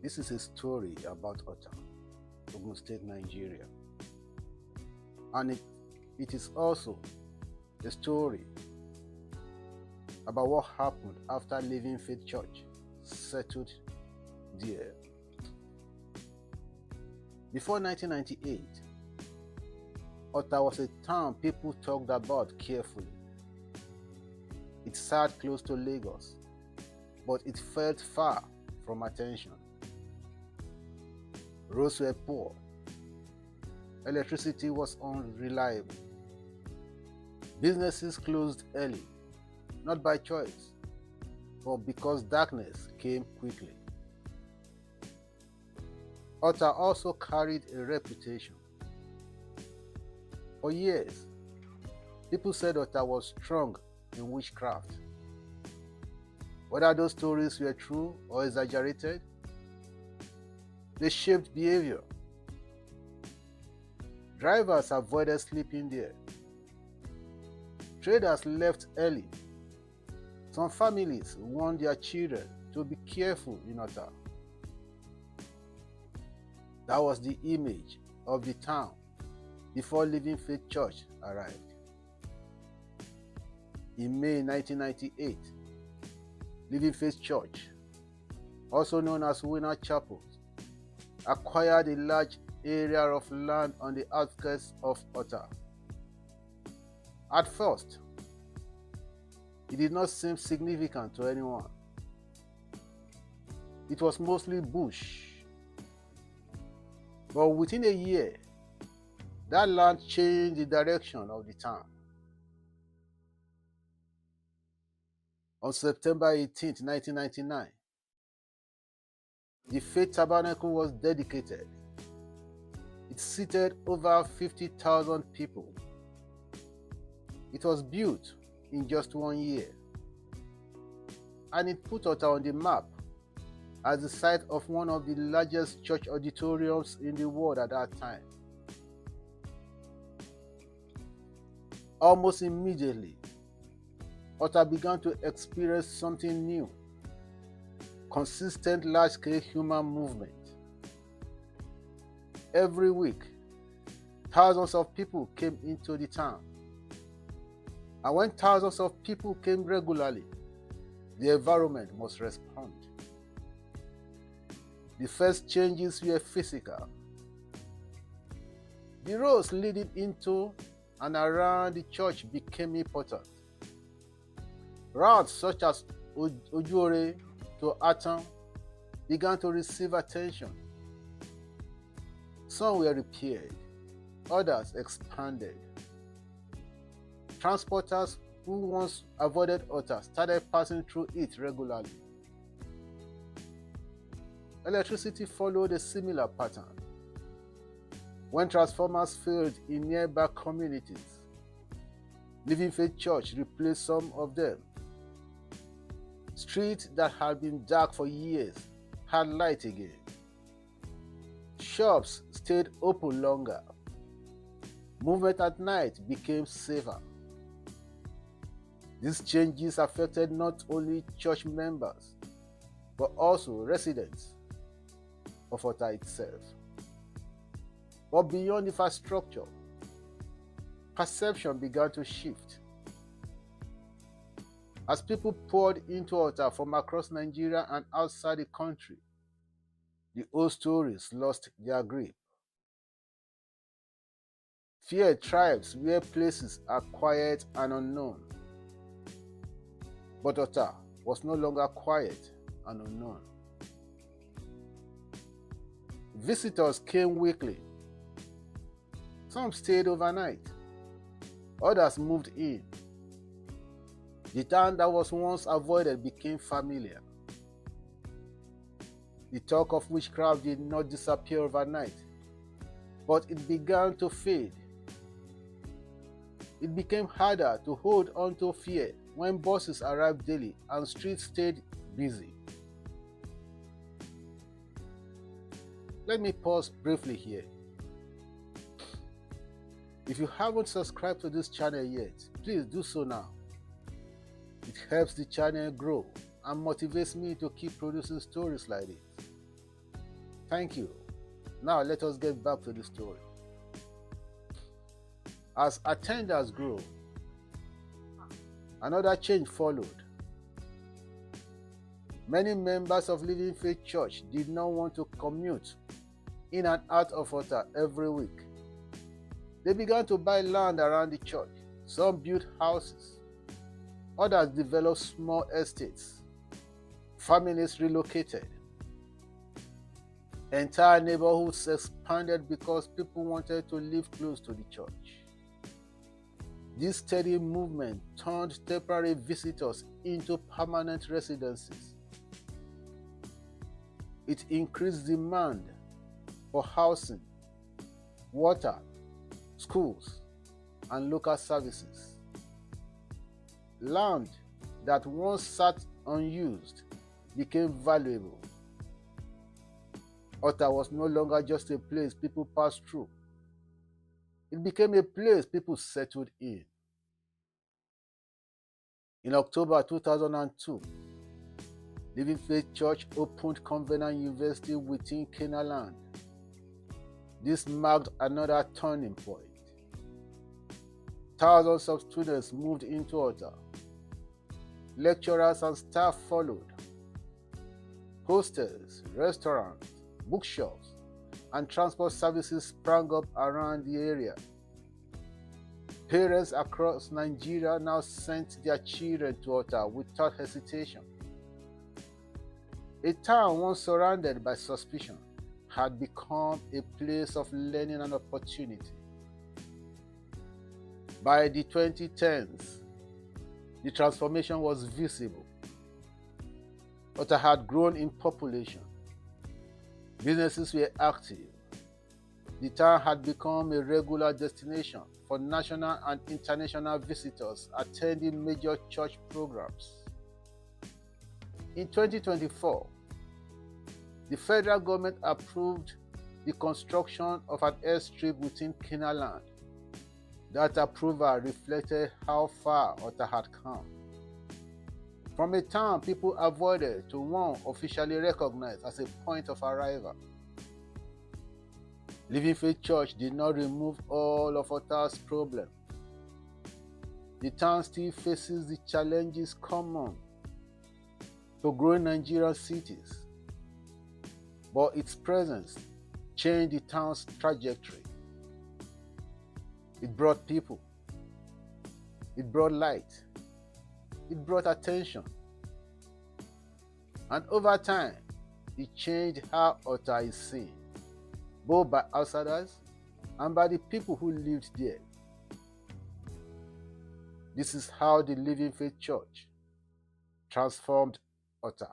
This is a story about Otter, Ogun State, Nigeria. And it is also a story about what happened after leaving Faith Church, settled there. Before 1998, Otter was a town people talked about carefully. It sat close to Lagos, but it felt far from attention. Roads were poor. Electricity was unreliable. Businesses closed early, not by choice, but because darkness came quickly. Otter also carried a reputation. For years, people said Otter was strong in witchcraft. Whether those stories were true or exaggerated, they shaped behavior. Drivers avoided sleeping there. Traders left early. Some families warned their children to be careful in Otter. That was the image of the town before Living Faith Church arrived. In May 1998, Living Faith Church, also known as Winner Chapel, acquired a large area of land on the outskirts of Otter. At first, it did not seem significant to anyone. It was mostly bush. But within a year, that land changed the direction of the town. On September 18, 1999, the Faith Tabernacle was dedicated. It seated over 50,000 people. It was built in just 1 year, and it put Otter on the map as the site of one of the largest church auditoriums in the world at that time. Almost immediately, Otter began to experience something new: consistent large-scale human movement. Every week, thousands of people came into the town. And when thousands of people came regularly, the environment must respond. The first changes were physical. The roads leading into and around the church became important. Routes such as Ojuore to Otter began to receive attention. Some were repaired, others expanded. Transporters who once avoided Otter started passing through it regularly. Electricity followed a similar pattern. When transformers failed in nearby communities, Living Faith Church replaced some of them. Streets that had been dark for years had light again. Shops stayed open longer. Movement at night became safer. These changes affected not only church members, but also residents of Otter itself. But beyond infrastructure, perception began to shift. As people poured into Otter from across Nigeria and outside the country, the old stories lost their grip. Fear thrives where places are quiet and unknown. But Otter was no longer quiet and unknown. Visitors came weekly. Some stayed overnight. Others moved in. The town that was once avoided became familiar. The talk of witchcraft did not disappear overnight, but it began to fade. It became harder to hold on to fear when buses arrived daily and streets stayed busy. Let me pause briefly here. If you haven't subscribed to this channel yet, please do so now. It helps the channel grow and motivates me to keep producing stories like this. Thank you. Now let us get back to the story. As attendance grew, another change followed. Many members of Living Faith Church did not want to commute in and out of Otter every week. They began to buy land around the church. Some built houses. Others developed small estates. Families relocated. Entire neighborhoods expanded because people wanted to live close to the church. This steady movement turned temporary visitors into permanent residences. It increased demand for housing, water, schools, and local services. Land that once sat unused became valuable. Otter was no longer just a place people passed through. It became a place people settled in. In October 2002, Living Faith Church opened Covenant University within Canaan land. This marked another turning point. Thousands of students moved into Otter. Lecturers and staff followed. Hostels, restaurants, bookshops, and transport services sprang up around the area. Parents across Nigeria now sent their children to Otter without hesitation. A town once surrounded by suspicion had become a place of learning and opportunity. By the 2010s, the transformation was visible. Otter had grown in population. Businesses were active. The town had become a regular destination for national and international visitors attending major church programs. In 2024, the federal government approved the construction of an airstrip within Canaan land. That approval reflected how far Otter had come. From a town people avoided to one officially recognized as a point of arrival. Living Faith Church did not remove all of Otter's problems. The town still faces the challenges common to growing Nigerian cities, but its presence changed the town's trajectory. It brought people. It brought light. It brought attention. And over time, it changed how Otter is seen, both by outsiders and by the people who lived there. This is how the Living Faith Church transformed Otter.